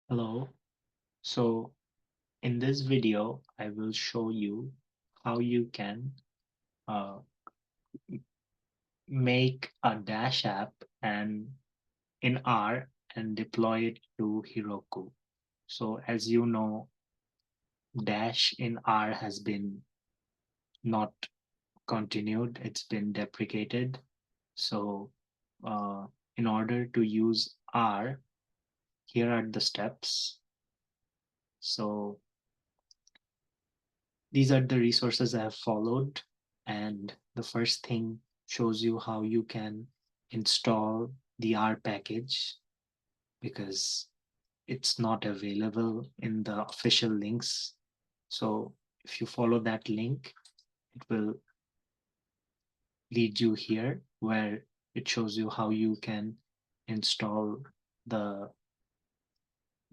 Hello. So in this video, I will show you how you can uh, make a Dash app and in R and deploy it to Heroku. So as you know, Dash in R has been not continued. It's been deprecated. So in order to use R, here are the steps. So these are the resources I have followed. And the first thing shows you how you can install the R package because it's not available in the official links. So if you follow that link, it will lead you here where it shows you how you can install the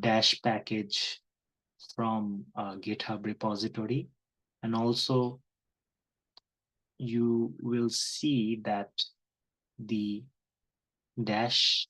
Dash package from a GitHub repository. And also you will see that the Dash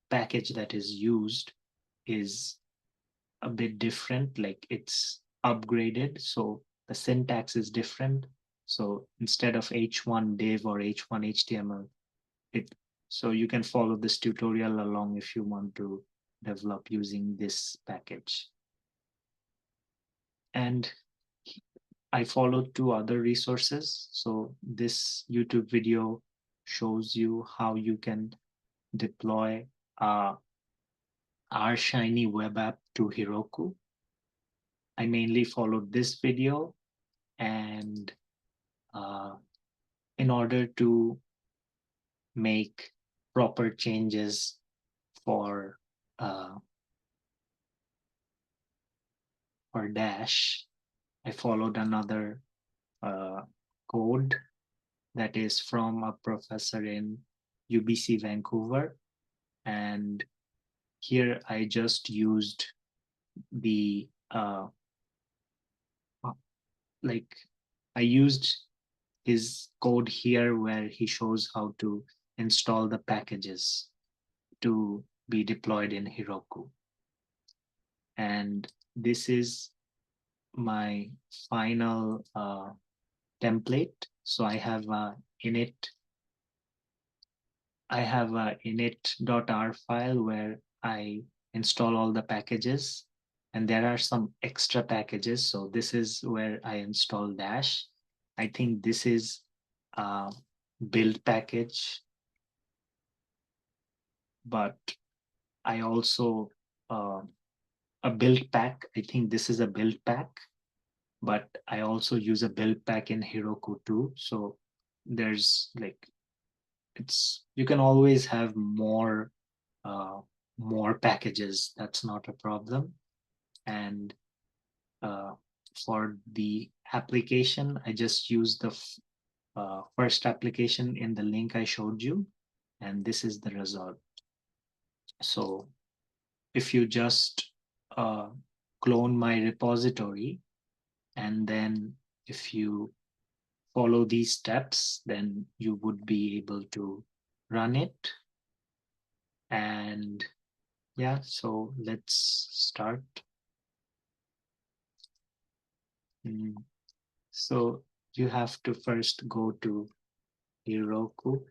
package that is used is a bit different, like it's upgraded. So the syntax is different. So instead of h1 div or h1 HTML, it so you can follow this tutorial along if you want to develop using this package. And I followed two other resources. So this YouTube video shows you how you can deploy our Shiny web app to Heroku. I mainly followed this video, and uh, in order to make proper changes for uh, for Dash, I followed another uh, code that is from a professor in UBC Vancouver, and here I just used the like I used his code here where he shows how to install the packages to be deployed in Heroku. And this is my final template. So I have a init.r file where I install all the packages, and there are some extra packages. So this is where I install Dash. I think this is a build package, but I also a build pack. I think this is a build pack, but I also use a build pack in Heroku too. So there's like it's you can always have uh, more packages. That's not a problem. And uh, for the application, I just use the first application in the link I showed you, and this is the result. So if you just uh, clone my repository, and then if you follow these steps, then you would be able to run it. And yeah, so let's start. Mm, So you have to first go to Heroku.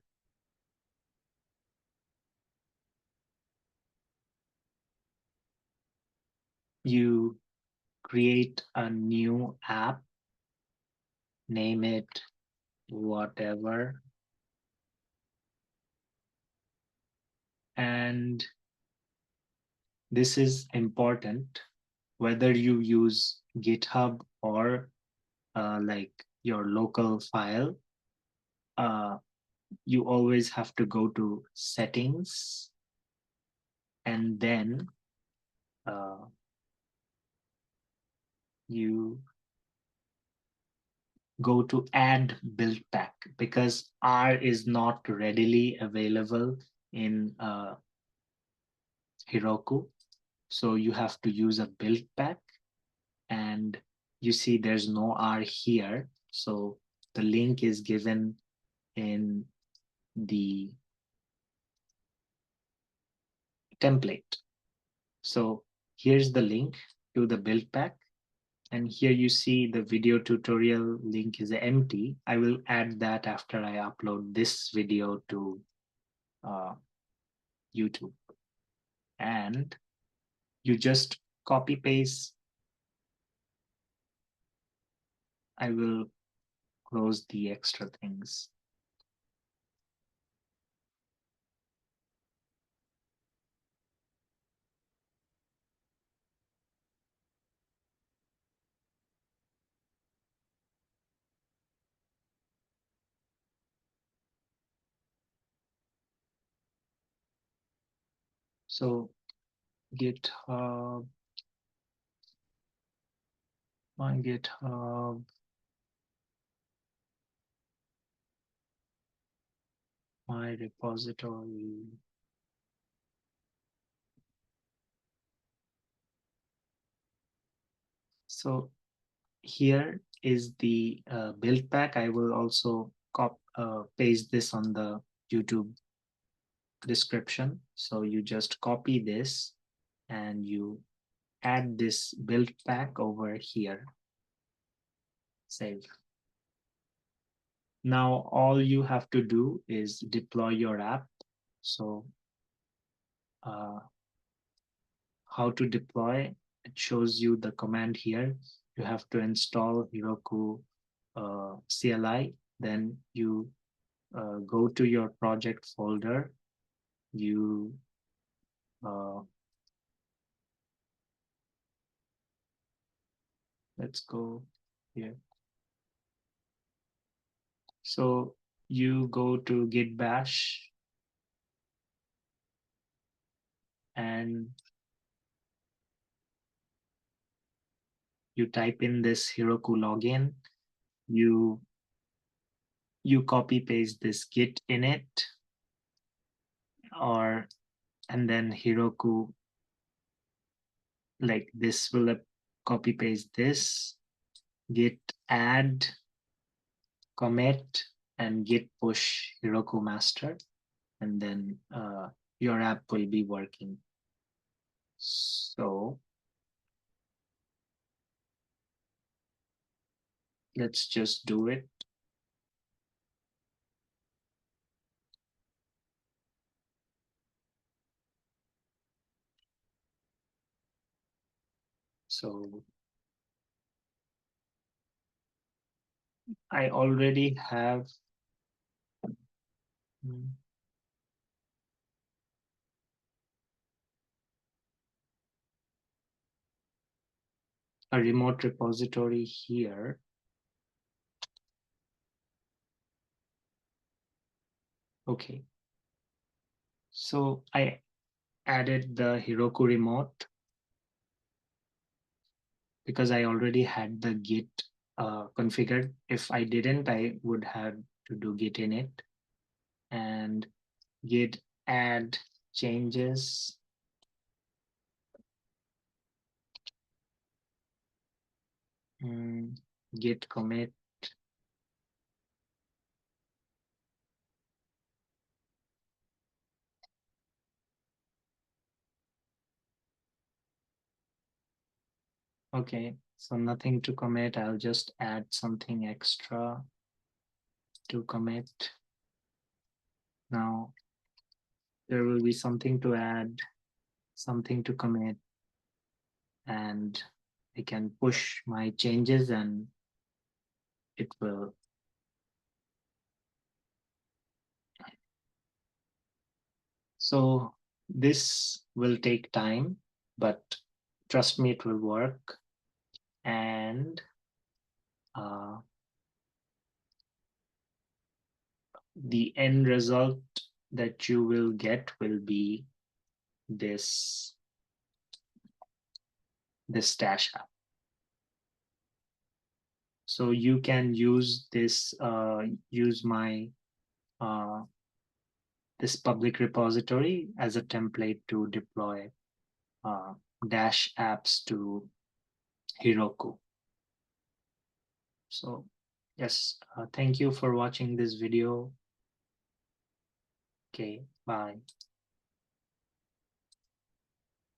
You create a new app, name it whatever, and this is important whether you use GitHub or like your local file. Uh, you always have to go to settings and then uh, you go to add build pack because R is not readily available in Heroku. So you have to use a build pack, and you see there's no R here. So the link is given in the template. So here's the link to the build pack. And here you see the video tutorial link is empty. I will add that after I upload this video to YouTube. And you just copy paste. I will close the extra things. So GitHub, my GitHub, my repository. So here is the build pack. I will also paste this on the YouTube description. So you just copy this and you add this build pack over here. Save. Now all you have to do is deploy your app. So how to deploy, it shows you the command here. You have to install Heroku CLI. Then you go to your project folder. You let's go here. So you go to git bash and you type in this Heroku login. You copy paste this git init, or and then Heroku, like this will copy paste this, git add, commit, and git push Heroku master, and then your app will be working. So let's just do it. So I already have a remote repository here. Okay. So I added the Heroku remote because I already had the Git configured. If I didn't, I would have to do Git init and Git add changes. Git commit. Okay, so nothing to commit. I'll just add something extra to commit. Now there will be something to add, something to commit, and I can push my changes and it will. So this will take time, but trust me, it will work. And the end result that you will get will be this Stash app. So you can use this, use my this public repository as a template to deploy Dash apps to Heroku. So yes, thank you for watching this video. Okay, bye.